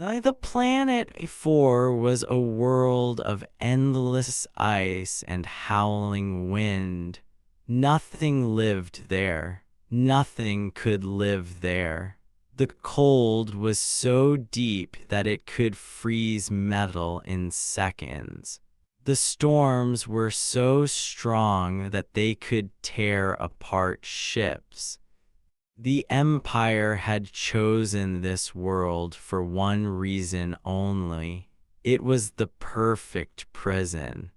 The planet 4 was a world of endless ice and howling wind. Nothing lived there. Nothing could live there. The cold was so deep that it could freeze metal in seconds. The storms were so strong that they could tear apart ships. The Empire had chosen this world for one reason only. It was the perfect prison.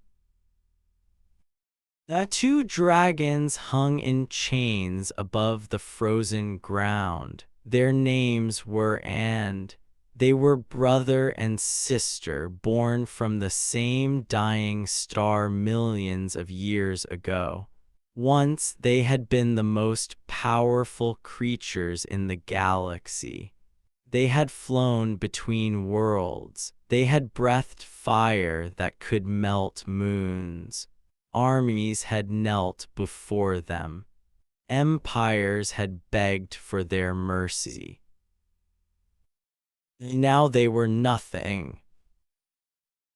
The two dragons hung in chains above the frozen ground. Their names were they were brother and sister born from the same dying star millions of years ago. Once they had been the most powerful creatures in the galaxy. They had flown between worlds. They had breathed fire that could melt moons. Armies had knelt before them. Empires had begged for their mercy. Now they were nothing.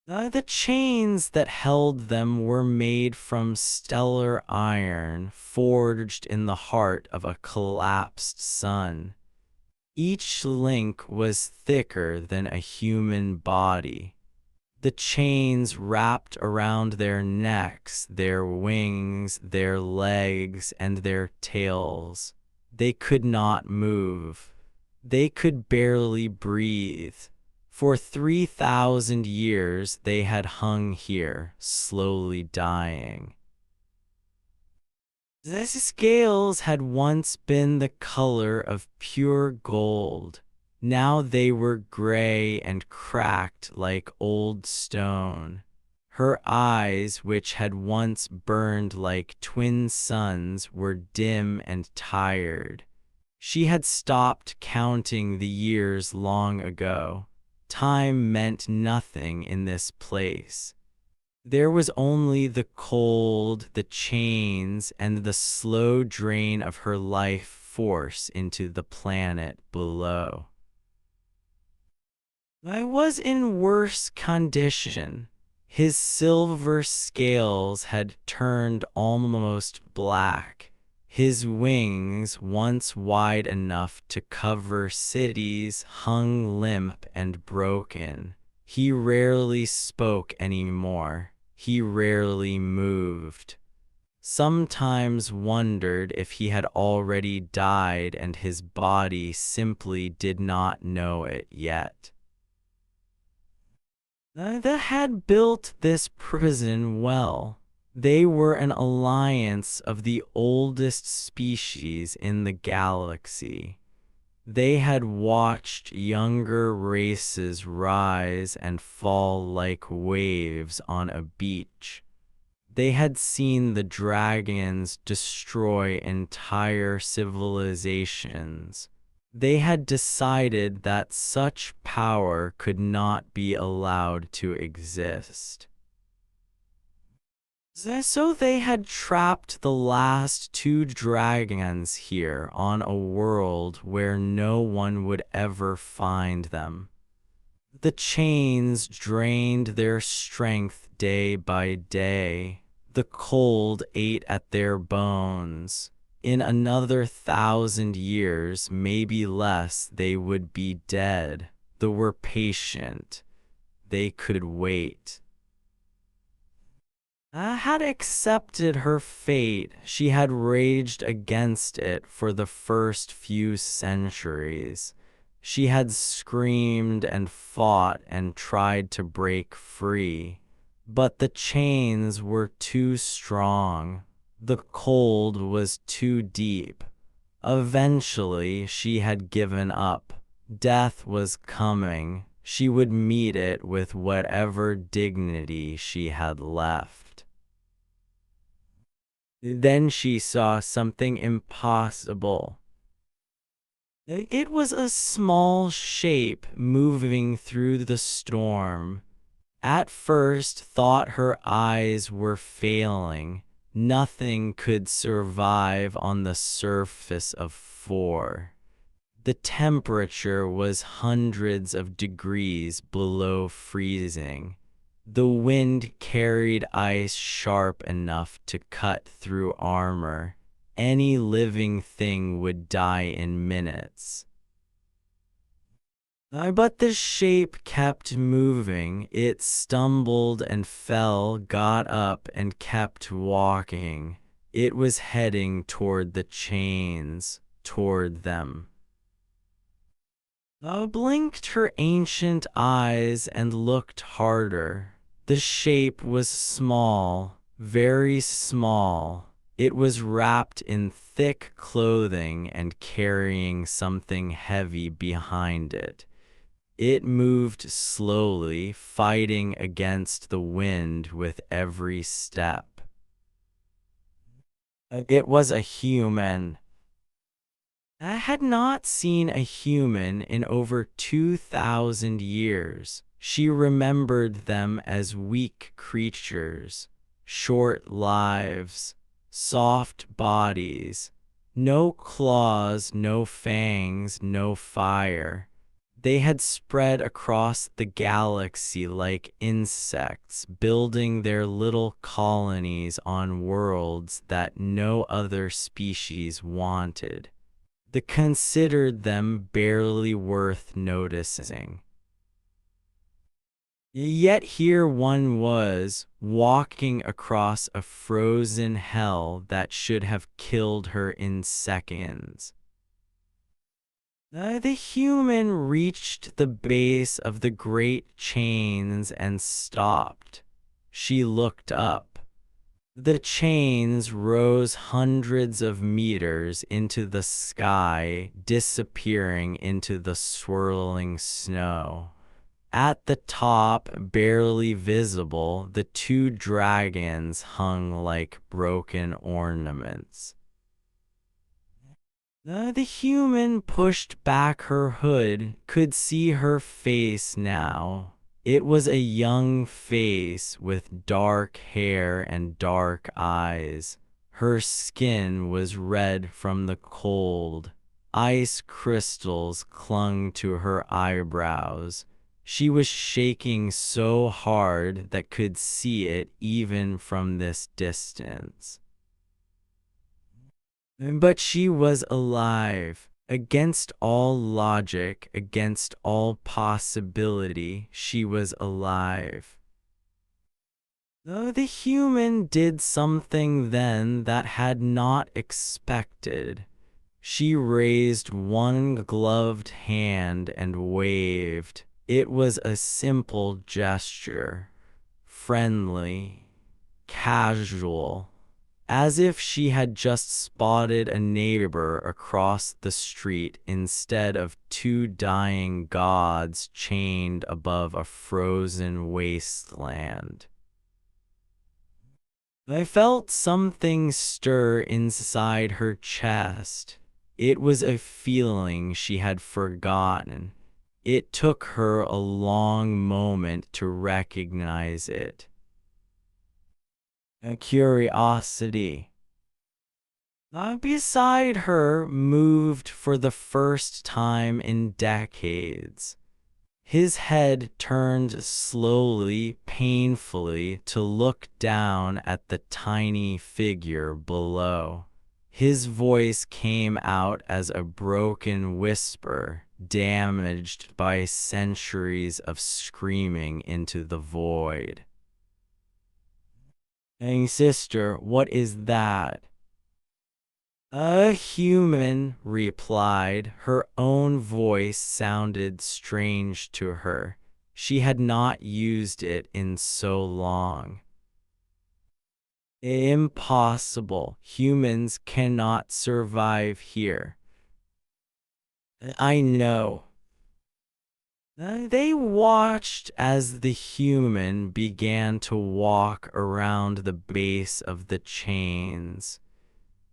The chains that held them were made from stellar iron forged in the heart of a collapsed sun. Each link was thicker than a human body. The chains wrapped around their necks, their wings, their legs, and their tails. They could not move. They could barely breathe. For 3,000 years they had hung here, slowly dying. The scales had once been the color of pure gold. Now they were gray and cracked like old stone. Her eyes, which had once burned like twin suns, were dim and tired. She had stopped counting the years long ago. Time meant nothing in this place. There was only the cold, the chains, and the slow drain of her life force into the planet below. I was in worse condition. His silver scales had turned almost black. His wings, once wide enough to cover cities, hung limp and broken. He rarely spoke anymore. He rarely moved. Sometimes wondered if he had already died and his body simply did not know it yet. They had built this prison well. They were an alliance of the oldest species in the galaxy. They had watched younger races rise and fall like waves on a beach. They had seen the dragons destroy entire civilizations. They had decided that such power could not be allowed to exist. So they had trapped the last two dragons here on a world where no one would ever find them. The chains drained their strength day by day. The cold ate at their bones. In another 1,000 years, maybe less, they would be dead. They were patient. They could wait. Had accepted her fate. She had raged against it for the first few centuries. She had screamed and fought and tried to break free. But the chains were too strong. The cold was too deep. Eventually, she had given up. Death was coming. She would meet it with whatever dignity she had left. Then she saw something impossible. It was a small shape moving through the storm. At first thought her eyes were failing. Nothing could survive on the surface of 4. The temperature was hundreds of degrees below freezing. The wind carried ice sharp enough to cut through armor. Any living thing would die in minutes. But the shape kept moving. It stumbled and fell, got up, and kept walking. It was heading toward the chains, toward them. Blinked her ancient eyes and looked harder. The shape was small, very small. It was wrapped in thick clothing and carrying something heavy behind it. It moved slowly, fighting against the wind with every step. It was a human. I had not seen a human in over 2,000 years. She remembered them as weak creatures, short lives, soft bodies, no claws, no fangs, no fire. They had spread across the galaxy like insects, building their little colonies on worlds that no other species wanted. They considered them barely worth noticing. Yet here one was, walking across a frozen hell that should have killed her in seconds. The human reached the base of the great chains and stopped. She looked up. The chains rose hundreds of meters into the sky, disappearing into the swirling snow. At the top, barely visible, the two dragons hung like broken ornaments. The human pushed back her hood, could see her face now. It was a young face with dark hair and dark eyes. Her skin was red from the cold. Ice crystals clung to her eyebrows. She was shaking so hard that could see it even from this distance. But she was alive. Against all logic, against all possibility, she was alive. Though the human did something then that had not expected. She raised one gloved hand and waved. It was a simple gesture, friendly, casual, as if she had just spotted a neighbor across the street instead of two dying gods chained above a frozen wasteland. I felt something stir inside her chest. It was a feeling she had forgotten. It took her a long moment to recognize it. A curiosity. Beside her moved for the first time in decades. His head turned slowly, painfully, to look down at the tiny figure below. His voice came out as a broken whisper, damaged by centuries of screaming into the void. "Hey, sister, what is that?" "A human," replied. Her own voice sounded strange to her. She had not used it in so long. "Impossible. Humans cannot survive here." "I know." They watched as the human began to walk around the base of the chains.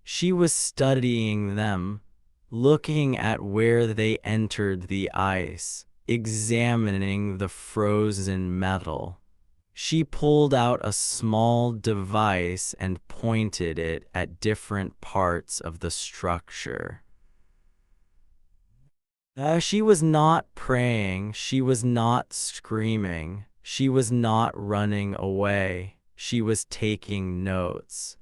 She was studying them, looking at where they entered the ice, examining the frozen metal. She pulled out a small device and pointed it at different parts of the structure. She was not praying, she was not screaming, she was not running away, she was taking notes.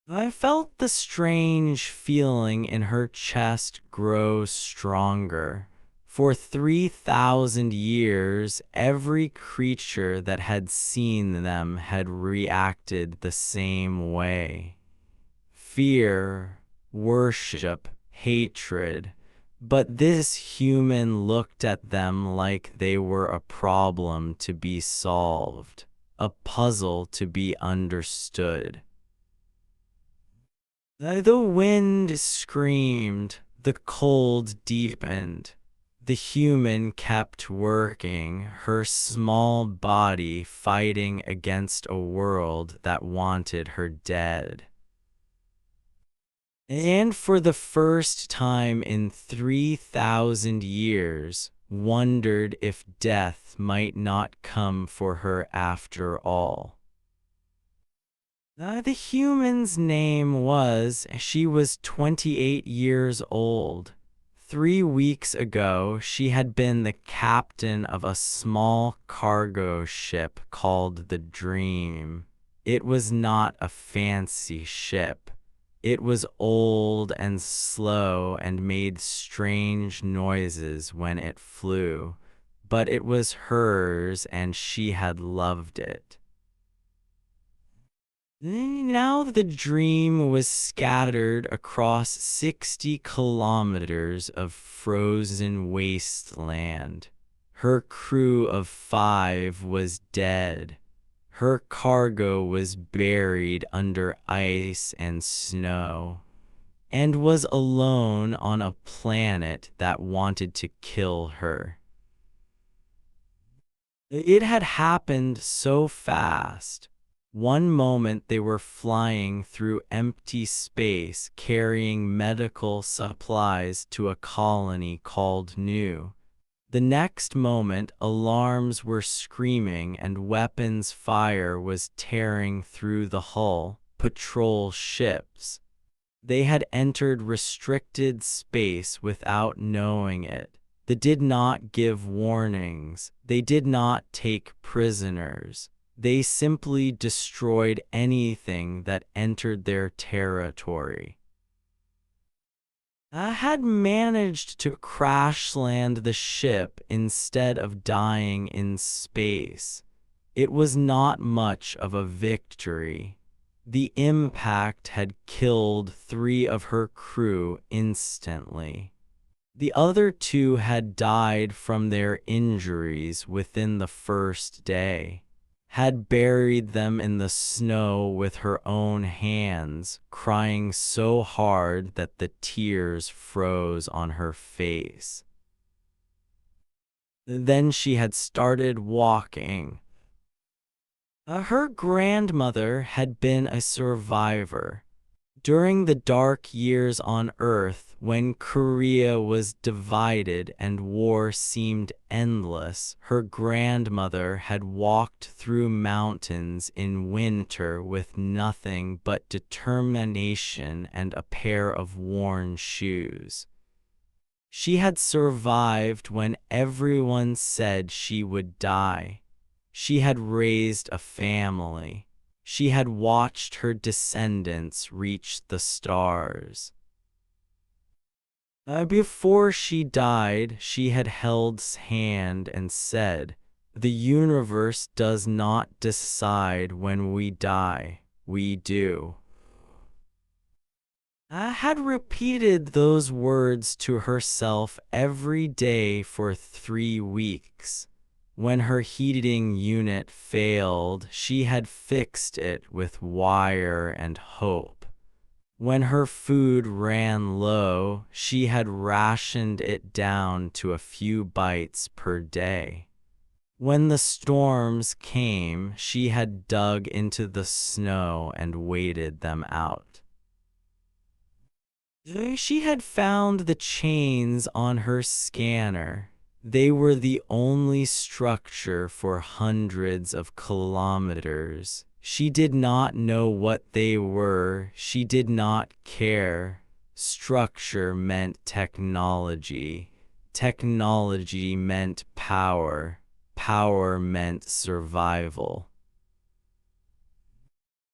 I felt the strange feeling in her chest grow stronger. For 3,000 years, every creature that had seen them had reacted the same way. Fear, worship, hatred. But this human looked at them like they were a problem to be solved, a puzzle to be understood. The wind screamed, the cold deepened. The human kept working, her small body fighting against a world that wanted her dead. And for the first time in 3,000 years, wondered if death might not come for her after all. The human's name was, she was 28 years old. 3 weeks ago, she had been the captain of a small cargo ship called the Dream. It was not a fancy ship. It was old and slow and made strange noises when it flew, but it was hers and she had loved it. Now the Dream was scattered across 60 kilometers of frozen wasteland. Her crew of 5 was dead. Her cargo was buried under ice and snow, and was alone on a planet that wanted to kill her. It had happened so fast. One moment they were flying through empty space carrying medical supplies to a colony called New. The next moment alarms were screaming and weapons fire was tearing through the hull, patrol ships. They had entered restricted space without knowing it. They did not give warnings. They did not take prisoners. They simply destroyed anything that entered their territory. I had managed to crash land the ship instead of dying in space. It was not much of a victory. The impact had killed 3 of her crew instantly. The other 2 had died from their injuries within the first day. Had buried them in the snow with her own hands, crying so hard that the tears froze on her face. Then she had started walking. Her grandmother had been a survivor. During the dark years on Earth, when Korea was divided and war seemed endless, her grandmother had walked through mountains in winter with nothing but determination and a pair of worn shoes. She had survived when everyone said she would die. She had raised a family. She had watched her descendants reach the stars. Before she died, she had held his hand and said, "The universe does not decide when we die, we do." I had repeated those words to herself every day for 3 weeks. When her heating unit failed, she had fixed it with wire and hope. When her food ran low, she had rationed it down to a few bites per day. When the storms came, she had dug into the snow and waited them out. She had found the chains on her scanner. They were the only structure for hundreds of kilometers. She did not know what they were. She did not care. Structure meant technology. Technology meant power. Power meant survival.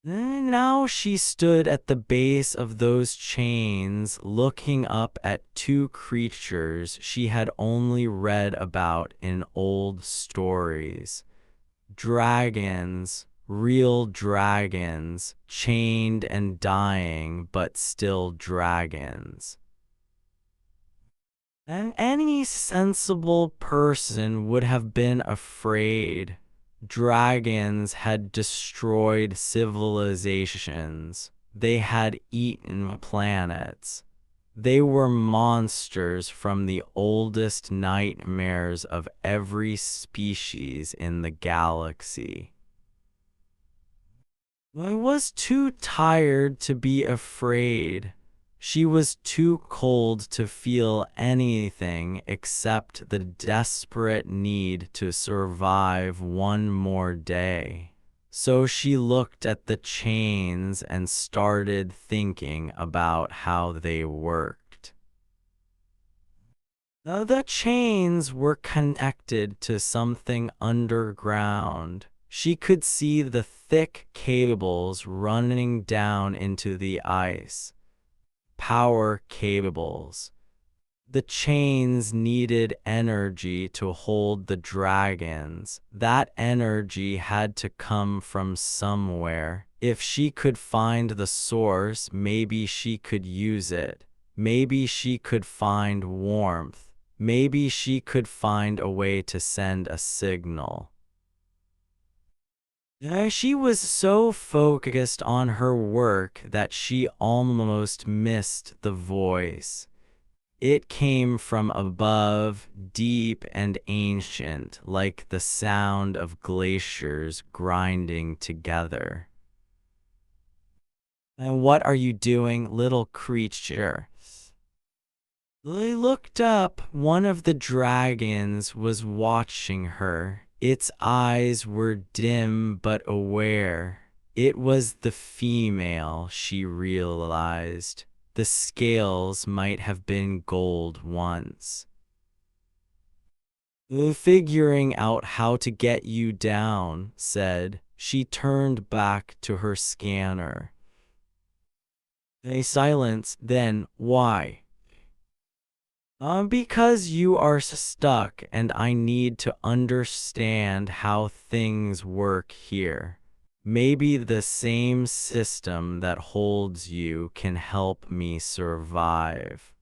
And now she stood at the base of those chains, looking up at two creatures she had only read about in old stories. Dragons, real dragons, chained and dying, but still dragons. And any sensible person would have been afraid. Dragons had destroyed civilizations. They had eaten planets. They were monsters from the oldest nightmares of every species in the galaxy. I was too tired to be afraid. She was too cold to feel anything except the desperate need to survive one more day. So she looked at the chains and started thinking about how they worked. The chains were connected to something underground. She could see the thick cables running down into the ice. Power cables. The chains needed energy to hold the dragons. That energy had to come from somewhere. If she could find the source, maybe she could use it. Maybe she could find warmth. Maybe she could find a way to send a signal. She was so focused on her work that she almost missed the voice. It came from above, deep and ancient, like the sound of glaciers grinding together. And what are you doing, little creature? Lily looked up. One of the dragons was watching her. Its eyes were dim but aware. It was the female, she realized. The scales might have been gold once. Figuring out how to get you down, said. She turned back to her scanner. A silence, then, why? Because you are stuck and I need to understand how things work here. Maybe the same system that holds you can help me survive.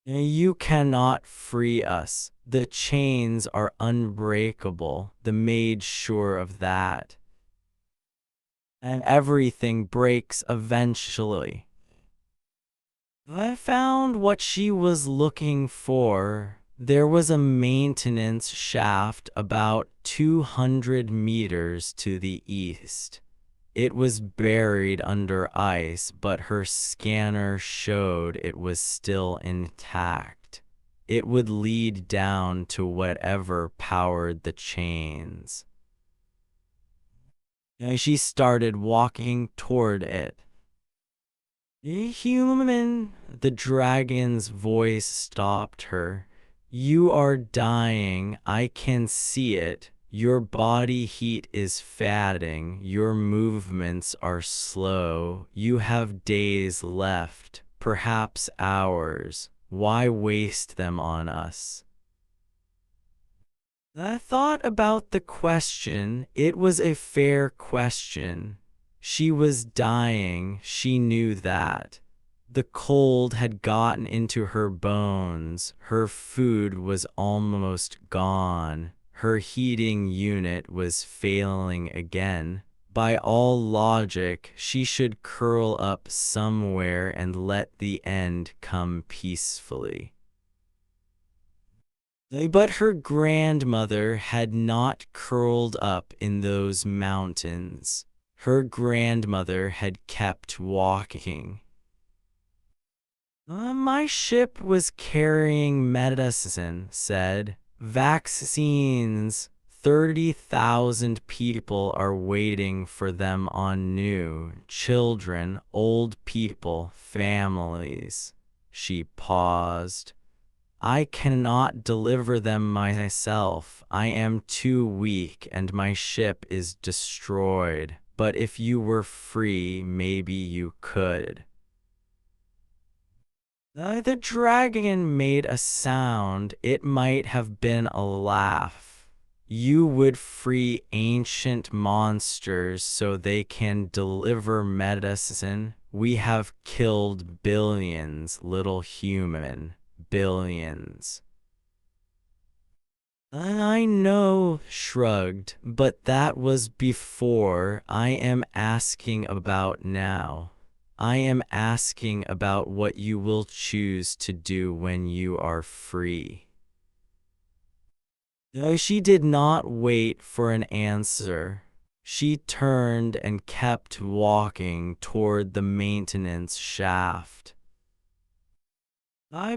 You cannot free us. The chains are unbreakable. The maid's sure of that. And everything breaks eventually. I found what she was looking for. There was a maintenance shaft about 200 meters to the east. It was buried under ice, but her scanner showed it was still intact. It would lead down to whatever powered the chains. She started walking toward it. Human, the dragon's voice stopped her. You are dying, I can see it. Your body heat is fading, your movements are slow. You have days left, perhaps hours. Why waste them on us? I thought about the question. It was a fair question. She was dying, she knew that. The cold had gotten into her bones, her food was almost gone, her heating unit was failing again. By all logic, she should curl up somewhere and let the end come peacefully. But her grandmother had not curled up in those mountains. Her grandmother had kept walking. My ship was carrying medicine, said. Vaccines, 30,000 people are waiting for them on new children, old people, families. She paused. I cannot deliver them myself. I am too weak and my ship is destroyed. But if you were free, maybe you could. The dragon made a sound. It might have been a laugh. You would free ancient monsters so they can deliver medicine. We have killed billions, little human, billions. I know, shrugged, but that was before. I am asking about now. I am asking about what you will choose to do when you are free. She did not wait for an answer. She turned and kept walking toward the maintenance shaft.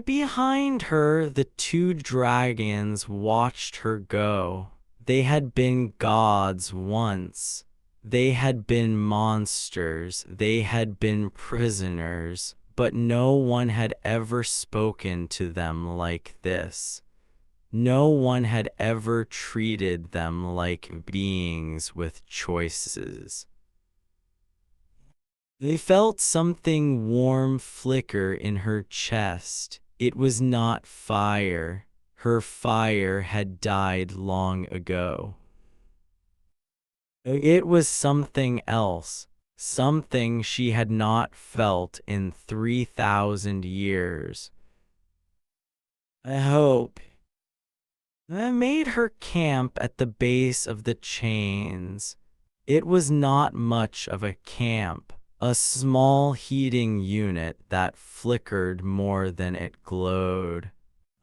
Behind her, the two dragons watched her go. They had been gods once. They had been monsters. They had been prisoners. But no one had ever spoken to them like this. No one had ever treated them like beings with choices. They felt something warm flicker in her chest. It was not fire. Her fire had died long ago. It was something else, something she had not felt in 3,000 years. I hope. I made her camp at the base of the chains. It was not much of a camp. A small heating unit that flickered more than it glowed.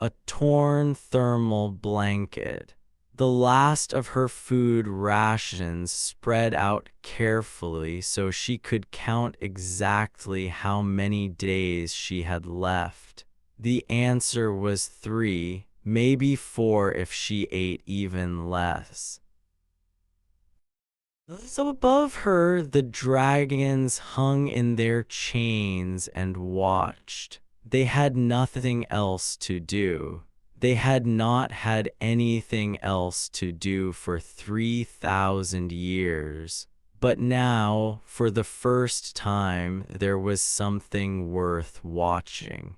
A torn thermal blanket. The last of her food rations spread out carefully so she could count exactly how many days she had left. The answer was 3, maybe 4 if she ate even less. So above her, the dragons hung in their chains and watched. They had nothing else to do. They had not had anything else to do for 3,000 years. But now, for the first time, there was something worth watching.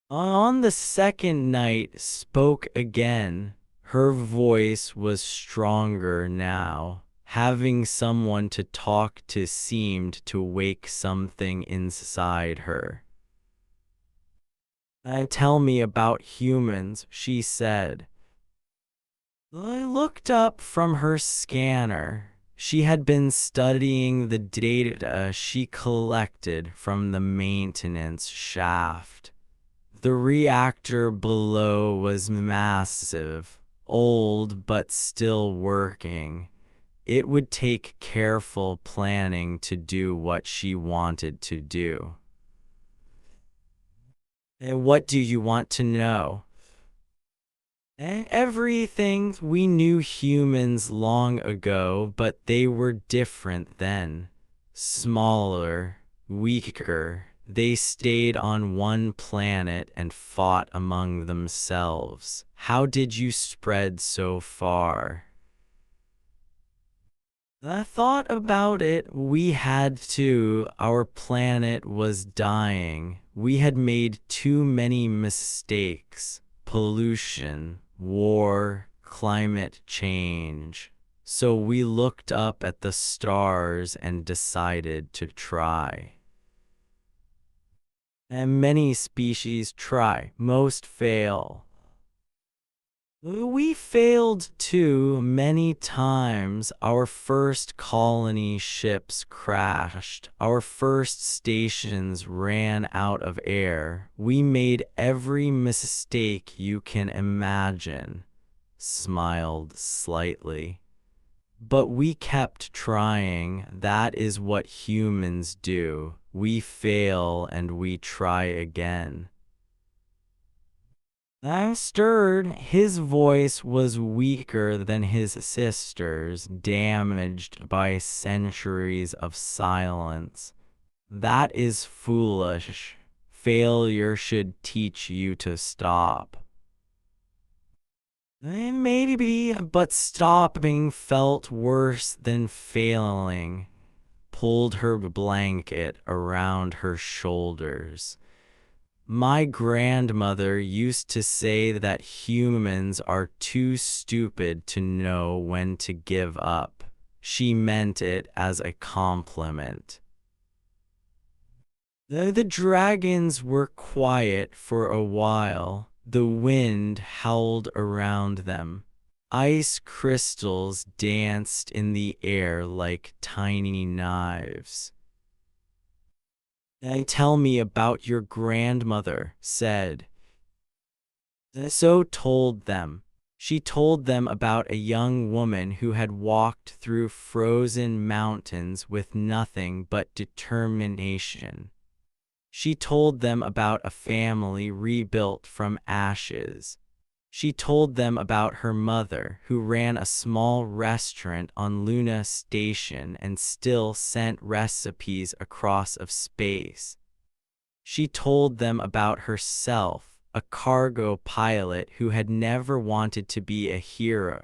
On the second night, spoke again. Her voice was stronger now. Having someone to talk to seemed to wake something inside her. Tell me about humans, she said. I looked up from her scanner. She had been studying the data she collected from the maintenance shaft. The reactor below was massive. Old but still working. It would take careful planning to do what she wanted to do. And what do you want to know? Everything. We knew humans long ago, but they were different then. Smaller, weaker. They stayed on one planet and fought among themselves. How did you spread so far? I thought about it. We had to. Our planet was dying. We had made too many mistakes. Pollution, war, climate change. So we looked up at the stars and decided to try. And many species try, most fail. We failed too many times. Our first colony ships crashed. Our first stations ran out of air. We made every mistake you can imagine. Smiled slightly. But we kept trying. That is what humans do. We fail and we try again. I stirred. His voice was weaker than his sister's, damaged by centuries of silence. That is foolish. Failure should teach you to stop. Maybe, but stopping felt worse than failing. Pulled her blanket around her shoulders. My grandmother used to say that humans are too stupid to know when to give up. She meant it as a compliment. The dragons were quiet for a while. The wind howled around them. Ice crystals danced in the air like tiny knives. Tell me about your grandmother, said. So told them. She told them about a young woman who had walked through frozen mountains with nothing but determination. She told them about a family rebuilt from ashes. She told them about her mother, who ran a small restaurant on Luna Station and still sent recipes across of space. She told them about herself, a cargo pilot who had never wanted to be a hero,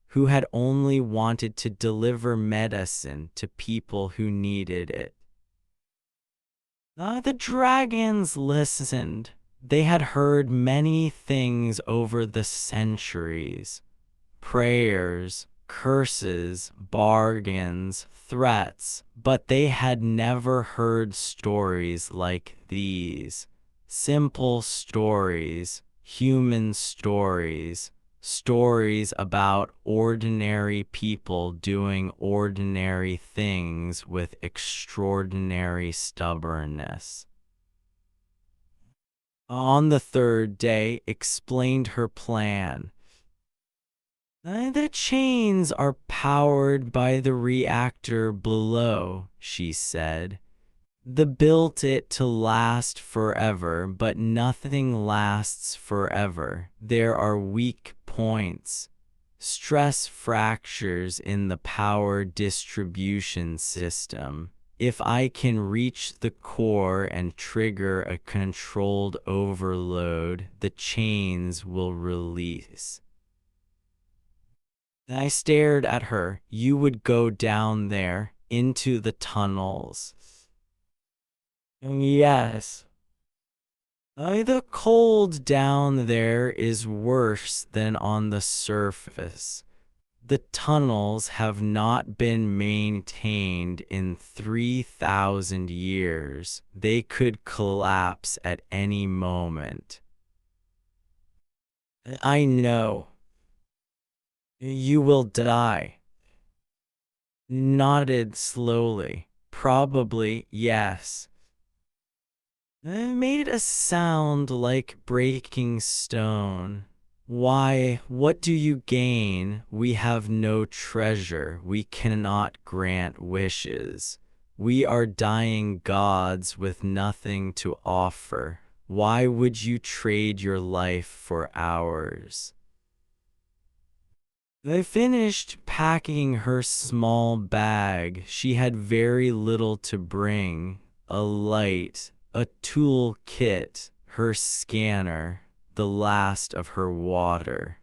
who had only wanted to deliver medicine to people who needed it. The dragons listened. They had heard many things over the centuries. Prayers, curses, bargains, threats, but they had never heard stories like these. Simple stories, human stories, stories about ordinary people doing ordinary things with extraordinary stubbornness. On the third day, explained her plan. The chains are powered by the reactor below, she said. The built it to last forever, but nothing lasts forever. There are weak points, stress fractures in the power distribution system. If I can reach the core and trigger a controlled overload, the chains will release. I stared at her. You would go down there, into the tunnels. Yes. The cold down there is worse than on the surface. The tunnels have not been maintained in 3,000 years. They could collapse at any moment. I know. You will die. Nodded slowly. Probably, yes. It made a sound like breaking stone. Why, what do you gain? We have no treasure. We cannot grant wishes. We are dying gods with nothing to offer. Why would you trade your life for ours? They finished packing her small bag. She had very little to bring. A light, a tool kit, her scanner, the last of her water.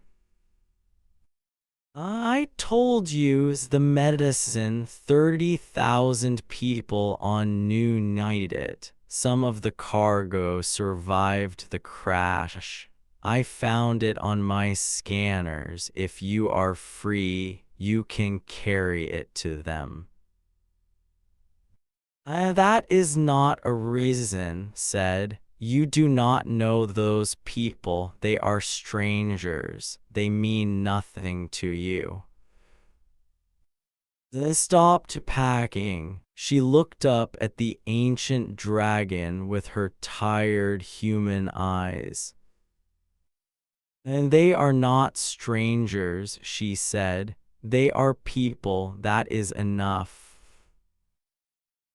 I told you the medicine 30,000 people on New Night it. Some of the cargo survived the crash. I found it on my scanners. If you are free, you can carry it to them. That is not a reason, said. You do not know those people. They are strangers. They mean nothing to you. They stopped packing. She looked up at the ancient dragon with her tired human eyes. And they are not strangers, she said. They are people. That is enough.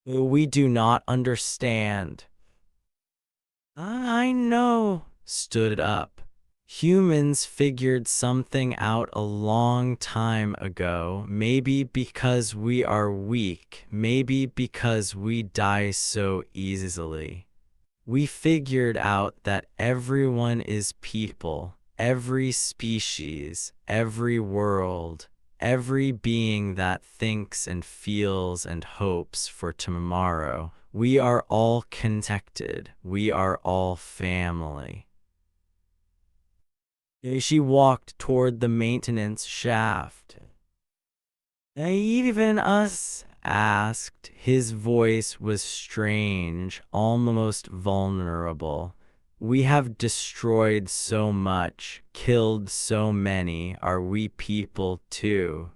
We do not understand. I know, stood up. Humans figured something out a long time ago, maybe because we are weak, maybe because we die so easily. We figured out that everyone is people, every species, every world, every being that thinks and feels and hopes for tomorrow. We are all connected. We are all family. She walked toward the maintenance shaft. Even us? Asked. His voice was strange, almost vulnerable. We have destroyed so much, killed so many. Are we people too?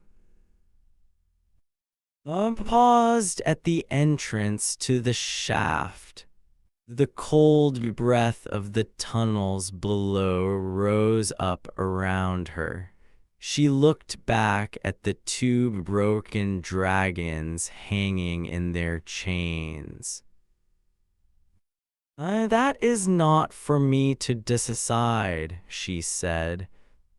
Paused at the entrance to the shaft. The cold breath of the tunnels below rose up around her. She looked back at the two broken dragons hanging in their chains. That is not for me to decide, she said.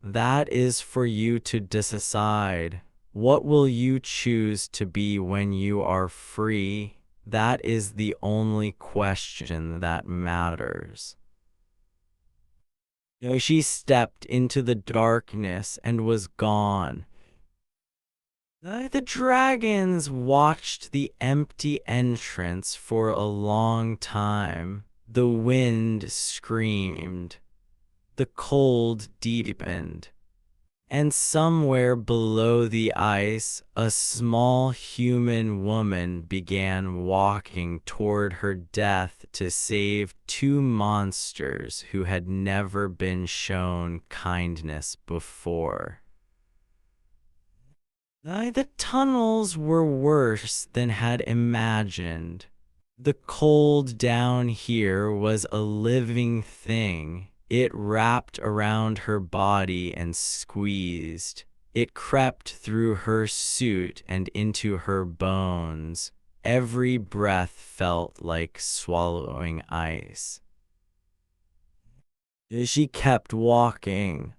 That is for you to decide. What will you choose to be when you are free? That is the only question that matters. She stepped into the darkness and was gone. The dragons watched the empty entrance for a long time. The wind screamed. The cold deepened. And somewhere below the ice, a small human woman began walking toward her death to save two monsters who had never been shown kindness before. The tunnels were worse than had imagined. The cold down here was a living thing. It wrapped around her body and squeezed. It crept through her suit and into her bones. Every breath felt like swallowing ice. She kept walking.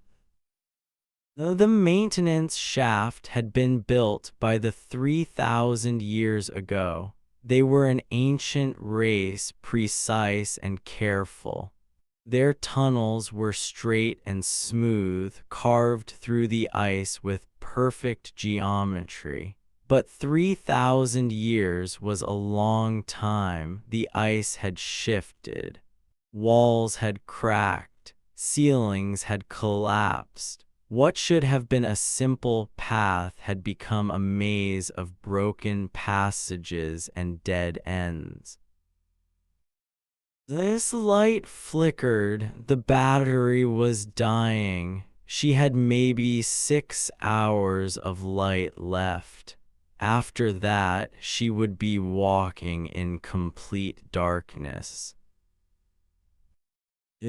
The maintenance shaft had been built by the 3,000 years ago. They were an ancient race, precise and careful. Their tunnels were straight and smooth, carved through the ice with perfect geometry. But 3,000 years was a long time. The ice had shifted. Walls had cracked. Ceilings had collapsed. What should have been a simple path had become a maze of broken passages and dead ends. This light flickered. The battery was dying. She had maybe 6 hours of light left. After that, she would be walking in complete darkness.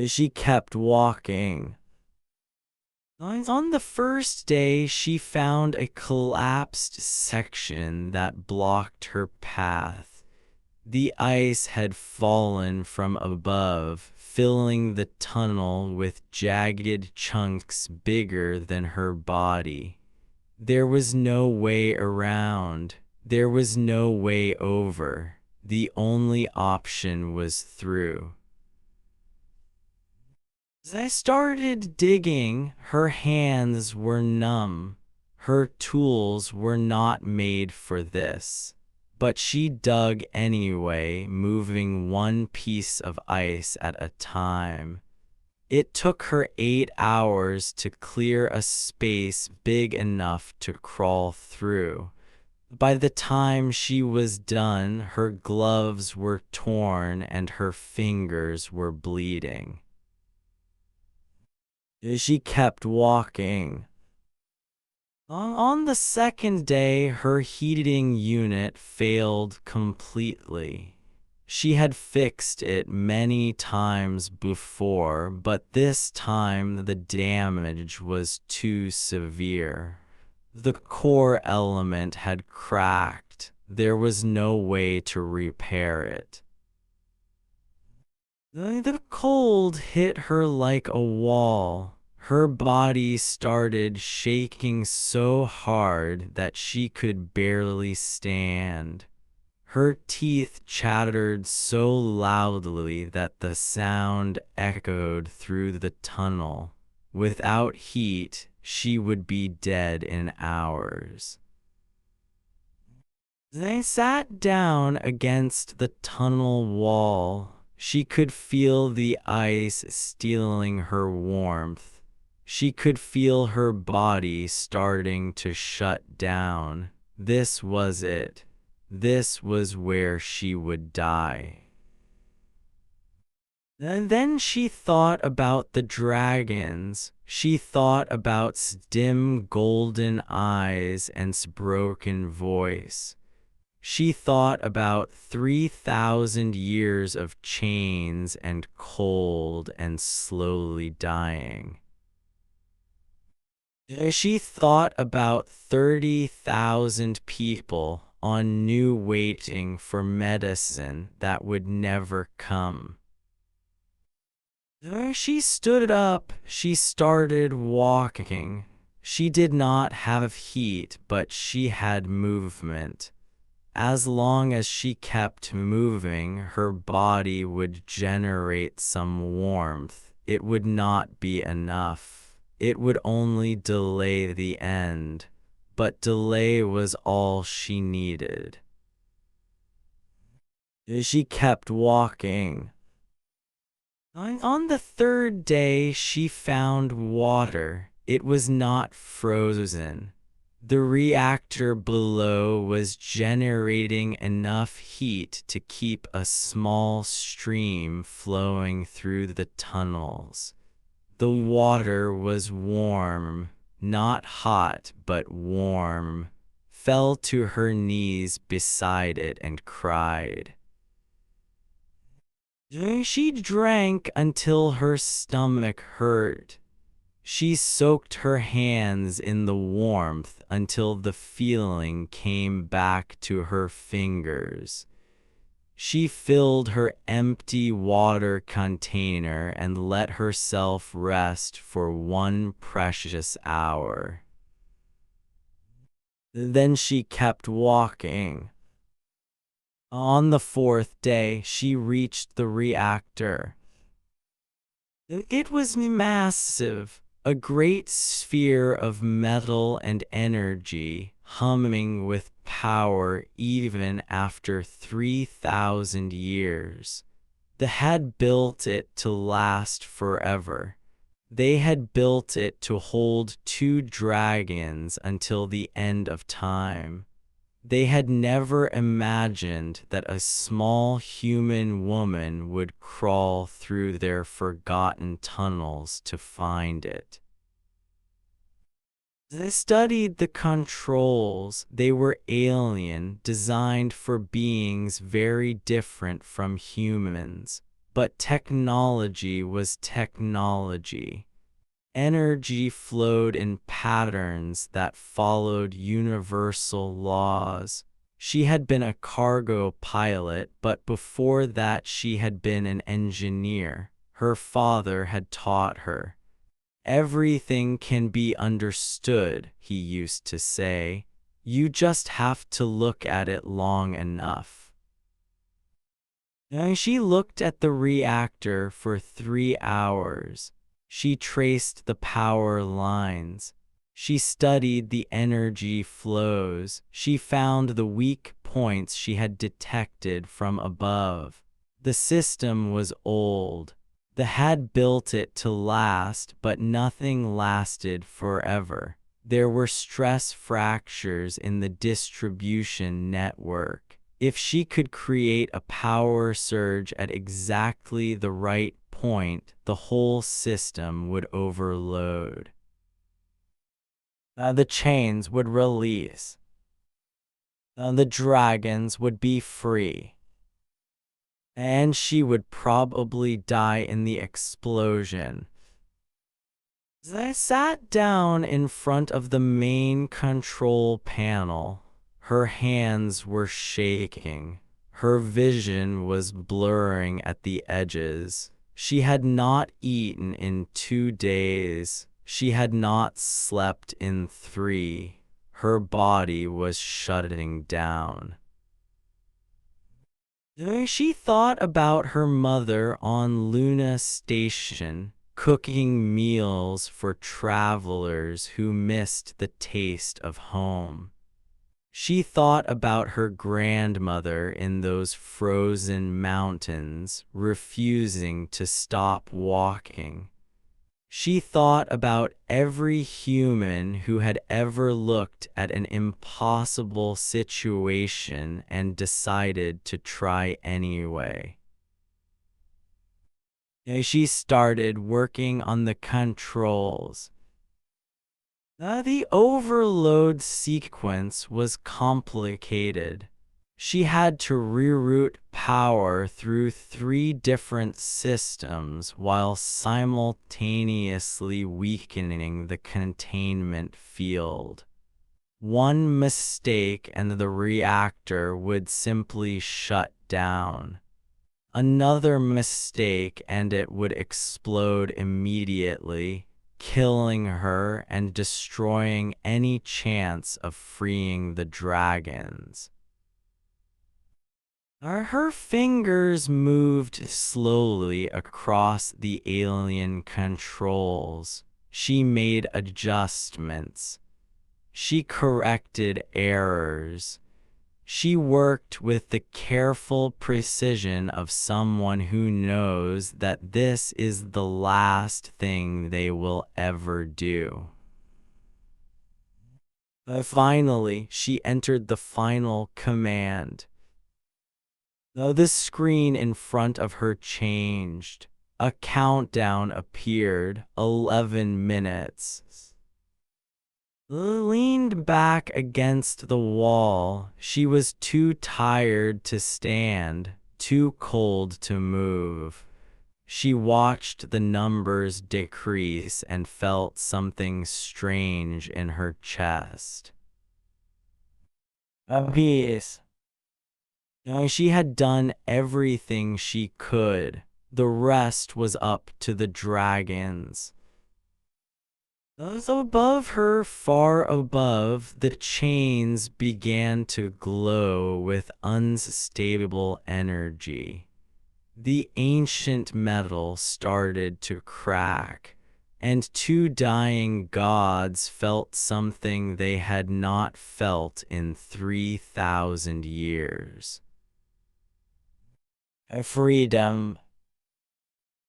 She kept walking. On the first day, she found a collapsed section that blocked her path. The ice had fallen from above, filling the tunnel with jagged chunks bigger than her body. There was no way around. There was no way over. The only option was through. As I started digging, her hands were numb. Her tools were not made for this. But she dug anyway, moving one piece of ice at a time. It took her 8 hours to clear a space big enough to crawl through. By the time she was done, her gloves were torn and her fingers were bleeding. She kept walking. On the second day, her heating unit failed completely. She had fixed it many times before, but this time the damage was too severe. The core element had cracked. There was no way to repair it. The cold hit her like a wall. Her body started shaking so hard that she could barely stand. Her teeth chattered so loudly that the sound echoed through the tunnel. Without heat, she would be dead in hours. They sat down against the tunnel wall. She could feel the ice stealing her warmth. She could feel her body starting to shut down. This was it. This was where she would die. And then she thought about the dragons. She thought about dim golden eyes and broken voice. She thought about 3,000 years of chains and cold and slowly dying. She thought about 30,000 people on new waiting for medicine that would never come. She stood up. She started walking. She did not have heat, but she had movement. As long as she kept moving, her body would generate some warmth. It would not be enough. It would only delay the end, but delay was all she needed. She kept walking. On the third day, she found water. It was not frozen. The reactor below was generating enough heat to keep a small stream flowing through the tunnels. The water was warm, not hot, but warm. Fell to her knees beside it and cried. She drank until her stomach hurt. She soaked her hands in the warmth until the feeling came back to her fingers. She filled her empty water container and let herself rest for 1 precious hour. Then she kept walking. On the 4th day, she reached the reactor. It was massive. A great sphere of metal and energy, humming with power even after 3,000 years. They had built it to last forever. They had built it to hold 2 dragons until the end of time. They had never imagined that a small human woman would crawl through their forgotten tunnels to find it. They studied the controls. They were alien, designed for beings very different from humans. But technology was technology. Energy flowed in patterns that followed universal laws. She had been a cargo pilot, but before that she had been an engineer. Her father had taught her. Everything can be understood, he used to say. You just have to look at it long enough. And she looked at the reactor for 3 hours. She traced the power lines. She studied the energy flows. She found the weak points she had detected from above. The system was old. They had built it to last, but nothing lasted forever. There were stress fractures in the distribution network. If she could create a power surge at exactly the right point, the whole system would overload. The chains would release. The dragons would be free. And she would probably die in the explosion. I sat down in front of the main control panel. Her hands were shaking. Her vision was blurring at the edges. She had not eaten in 2 days. She had not slept in 3. Her body was shutting down. She thought about her mother on Luna Station, cooking meals for travelers who missed the taste of home. She thought about her grandmother in those frozen mountains, refusing to stop walking. She thought about every human who had ever looked at an impossible situation and decided to try anyway. She started working on the controls. The overload sequence was complicated. She had to reroute power through 3 different systems while simultaneously weakening the containment field. One mistake and the reactor would simply shut down. Another mistake and it would explode immediately, killing her and destroying any chance of freeing the dragons. Her fingers moved slowly across the alien controls. She made adjustments. She corrected errors. She worked with the careful precision of someone who knows that this is the last thing they will ever do. Finally, she entered the final command. The screen in front of her changed. A countdown appeared, 11 minutes. Leaned back against the wall. She was too tired to stand, too cold to move. She watched the numbers decrease and felt something strange in her chest. A peace. She had done everything she could. The rest was up to the dragons. Above her, far above, the chains began to glow with unstable energy. The ancient metal started to crack, and 2 dying gods felt something they had not felt in 3,000 years. Freedom.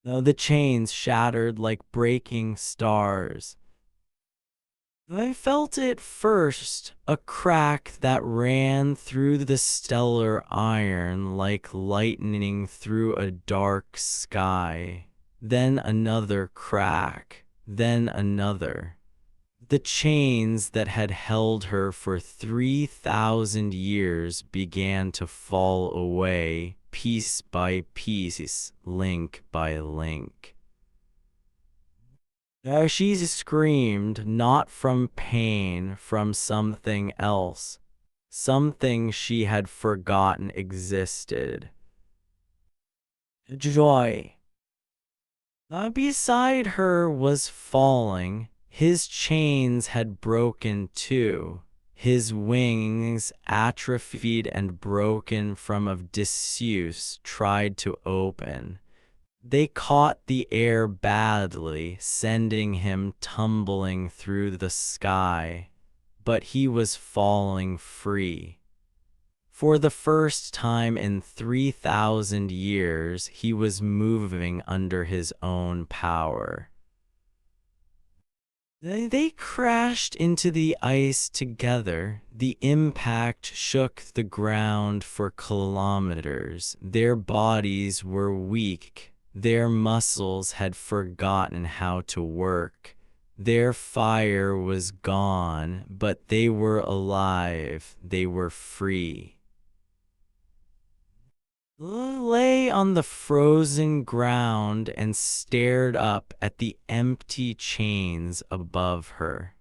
The chains shattered like breaking stars. I felt it first, a crack that ran through the stellar iron like lightning through a dark sky. Then another crack, then another. The chains that had held her for 3,000 years began to fall away, piece by piece, link by link. She screamed, not from pain, from something else, something she had forgotten existed. Joy. Beside her was falling. His chains had broken too. His wings, atrophied and broken from of disuse, tried to open. They caught the air badly, sending him tumbling through the sky, but he was falling free. For the first time in 3,000 years, he was moving under his own power. They crashed into the ice together. The impact shook the ground for kilometers. Their bodies were weak. Their muscles had forgotten how to work. Their fire was gone, but they were alive. They were free. Lay on the frozen ground and stared up at the empty chains above her.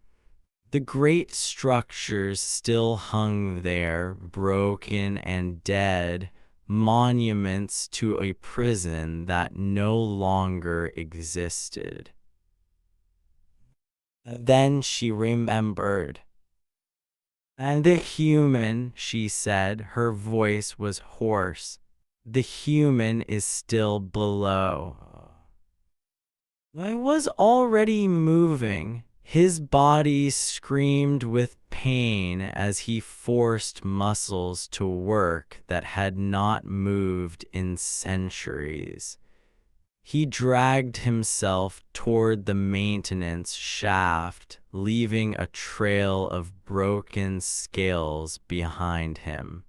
The great structures still hung there, broken and dead, monuments to a prison that no longer existed. Then she remembered. "And the human," she said, her voice was hoarse. "The human is still below." I was already moving. His body screamed with pain as he forced muscles to work that had not moved in centuries. He dragged himself toward the maintenance shaft, leaving a trail of broken scales behind him.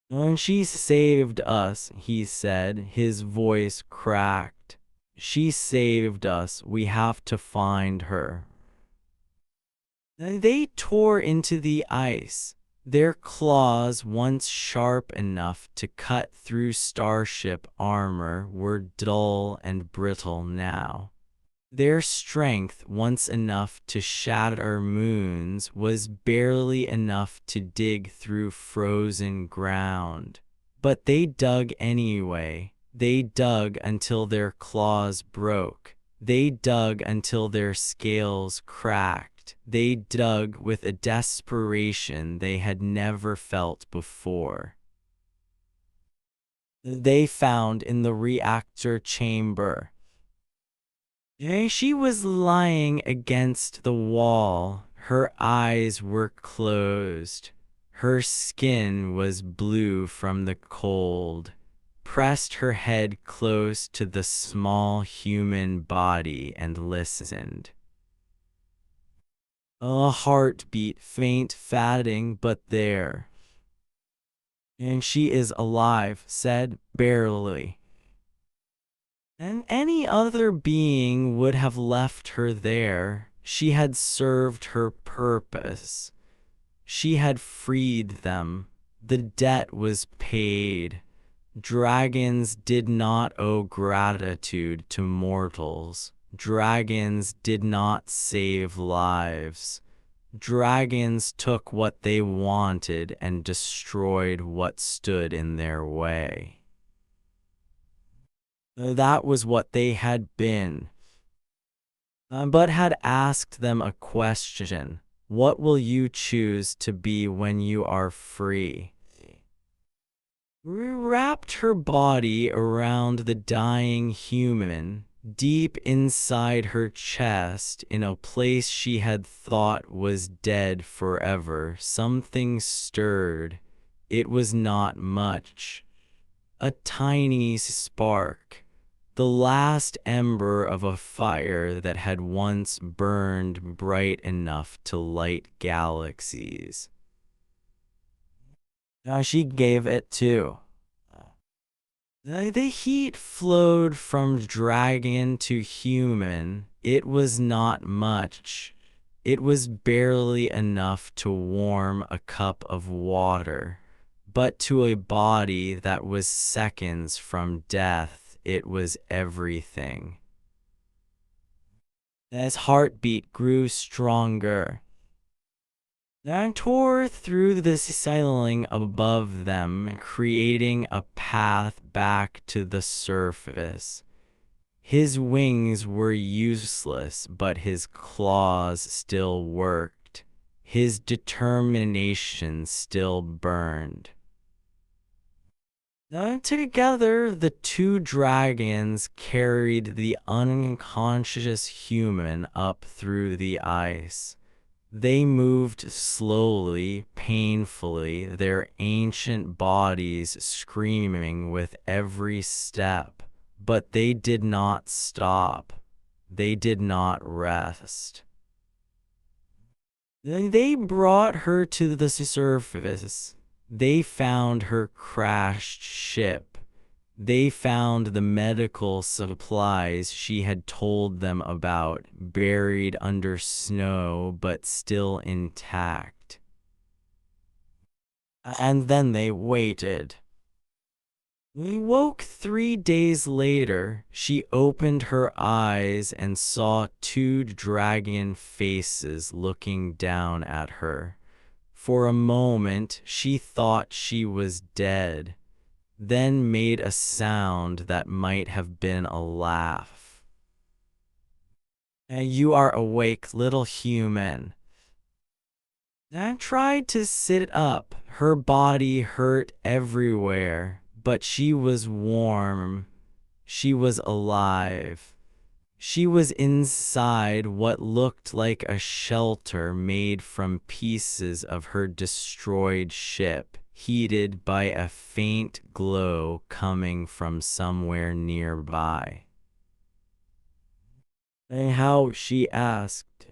"When she saved us," he said, his voice cracked. "She saved us. We have to find her." They tore into the ice. Their claws, once sharp enough to cut through starship armor, were dull and brittle now. Their strength, once enough to shatter moons, was barely enough to dig through frozen ground. But they dug anyway. They dug until their claws broke. They dug until their scales cracked. They dug with a desperation they had never felt before. They found in the reactor chamber. She was lying against the wall. Her eyes were closed. Her skin was blue from the cold. Pressed her head close to the small human body and listened. A heartbeat, faint, fatting, but there. "And she is alive," said, "barely." And any other being would have left her there. She had served her purpose. She had freed them. The debt was paid. Dragons did not owe gratitude to mortals. Dragons did not save lives. Dragons took what they wanted and destroyed what stood in their way. That was what they had been. But had asked them a question. What will you choose to be when you are free? Wrapped her body around the dying human, deep inside her chest, in a place she had thought was dead forever. Something stirred. It was not much. A tiny spark. The last ember of a fire that had once burned bright enough to light galaxies. She gave it too. The heat flowed from dragon to human. It was not much. It was barely enough to warm a cup of water. But to a body that was seconds from death, it was everything. His heartbeat grew stronger. And tore through the ceiling above them, creating a path back to the surface. His wings were useless, but his claws still worked. His determination still burned. Together, the two dragons carried the unconscious human up through the ice. They moved slowly, painfully, their ancient bodies screaming with every step, but they did not stop. They did not rest. They brought her to the surface. They found her crashed ship. They found the medical supplies she had told them about, buried under snow but still intact. And then they waited. We woke 3 days later. She opened her eyes and saw two dragon faces looking down at her. For a moment, she thought she was dead, then made a sound that might have been a laugh. You are awake, little human. I tried to sit up. Her body hurt everywhere, but she was warm. She was alive. She was inside what looked like a shelter made from pieces of her destroyed ship, heated by a faint glow coming from somewhere nearby. How? She asked.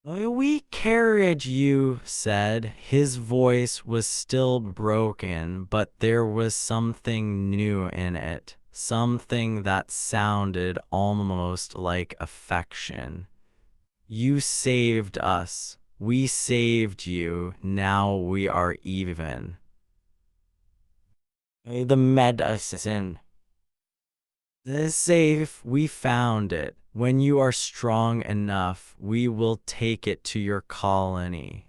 We carried you, said. His voice was still broken, but there was something new in it, something that sounded almost like affection. You saved us. We saved you. Now we are even. The medicine. The safe, we found it. When you are strong enough, we will take it to your colony.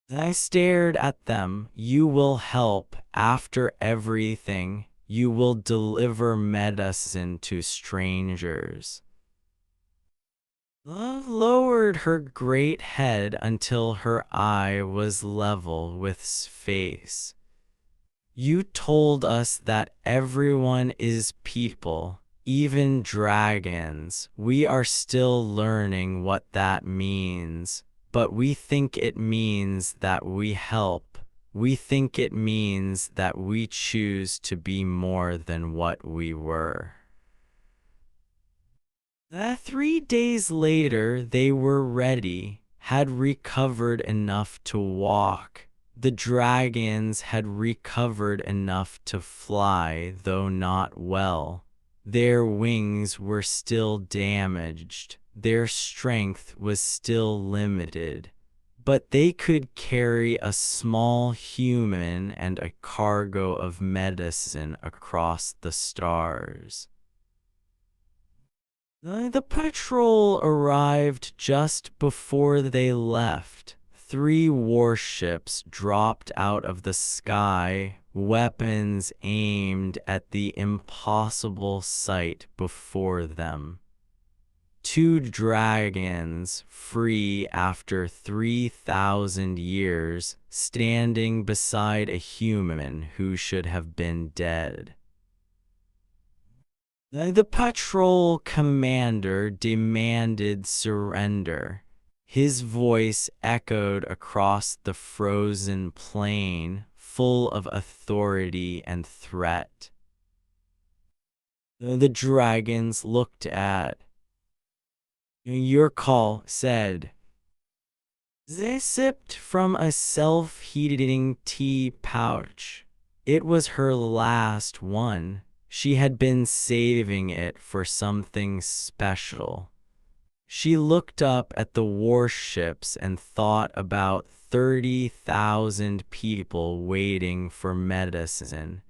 I stared at them. You will help. After everything, you will deliver medicine to strangers. Love lowered her great head until her eye was level with space. You told us that everyone is people, even dragons. We are still learning what that means, but we think it means that we help. We think it means that we choose to be more than what we were. 3 days later, they were ready, had recovered enough to walk. The dragons had recovered enough to fly, though not well. Their wings were still damaged. Their strength was still limited. But they could carry a small human and a cargo of medicine across the stars. The patrol arrived just before they left. 3 warships dropped out of the sky, weapons aimed at the impossible sight before them. 2 dragons, free after 3,000 years, standing beside a human who should have been dead. The patrol commander demanded surrender. His voice echoed across the frozen plain, full of authority and threat. The dragons looked at. Your call, said. They sipped from a self-heating tea pouch. It was her last one. She had been saving it for something special. She looked up at the warships and thought about 30,000 people waiting for medicine.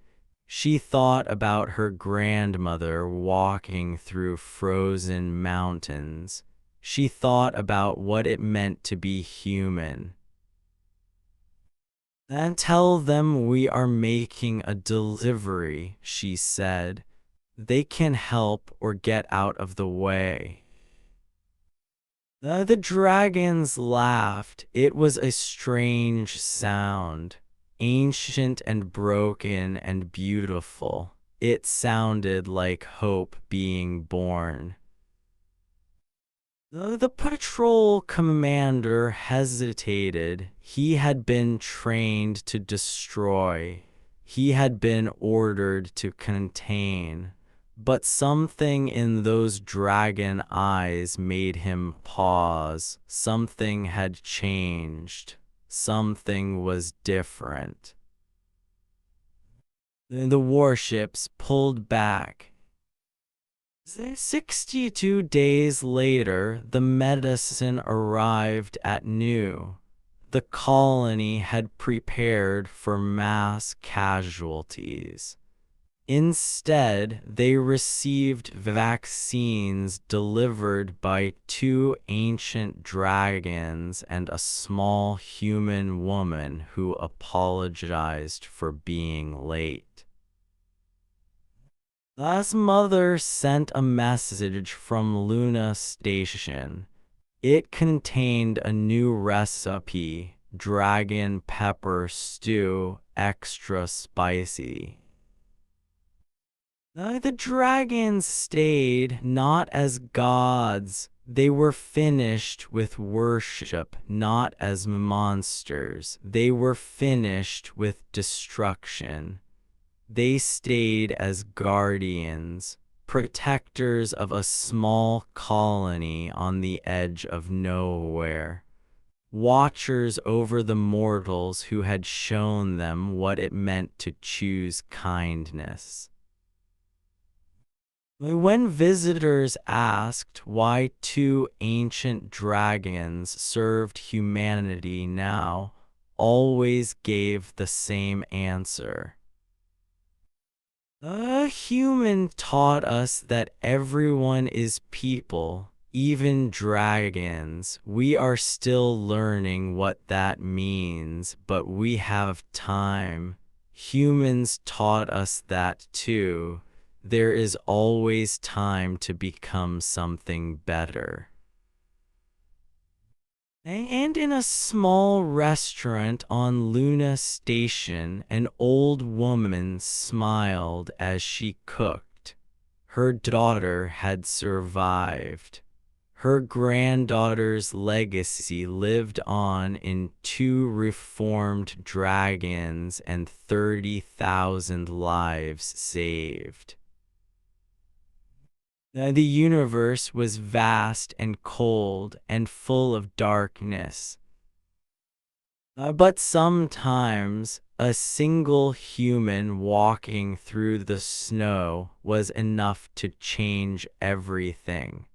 She thought about her grandmother walking through frozen mountains. She thought about what it meant to be human. And tell them we are making a delivery, she said. They can help or get out of the way. The dragons laughed. It was a strange sound, ancient and broken and beautiful. It sounded like hope being born. The patrol commander hesitated. He had been trained to destroy. He had been ordered to contain. But something in those dragon eyes made him pause. Something had changed. Something was different. The warships pulled back. 62 days later, the medicine arrived at Nu. The colony had prepared for mass casualties. Instead, they received vaccines delivered by two ancient dragons and a small human woman who apologized for being late. Thus, Mother sent a message from Luna Station. It contained a new recipe, dragon pepper stew, extra spicy. The dragons stayed not as gods. They were finished with worship, not as monsters. They were finished with destruction. They stayed as guardians, protectors of a small colony on the edge of nowhere, watchers over the mortals who had shown them what it meant to choose kindness. When visitors asked why two ancient dragons served humanity now, always gave the same answer. A human taught us that everyone is people, even dragons. We are still learning what that means, but we have time. Humans taught us that too. There is always time to become something better. And in a small restaurant on Luna Station, an old woman smiled as she cooked. Her daughter had survived. Her granddaughter's legacy lived on in two reformed dragons and 30,000 lives saved. The universe was vast and cold and full of darkness. But sometimes a single human walking through the snow was enough to change everything.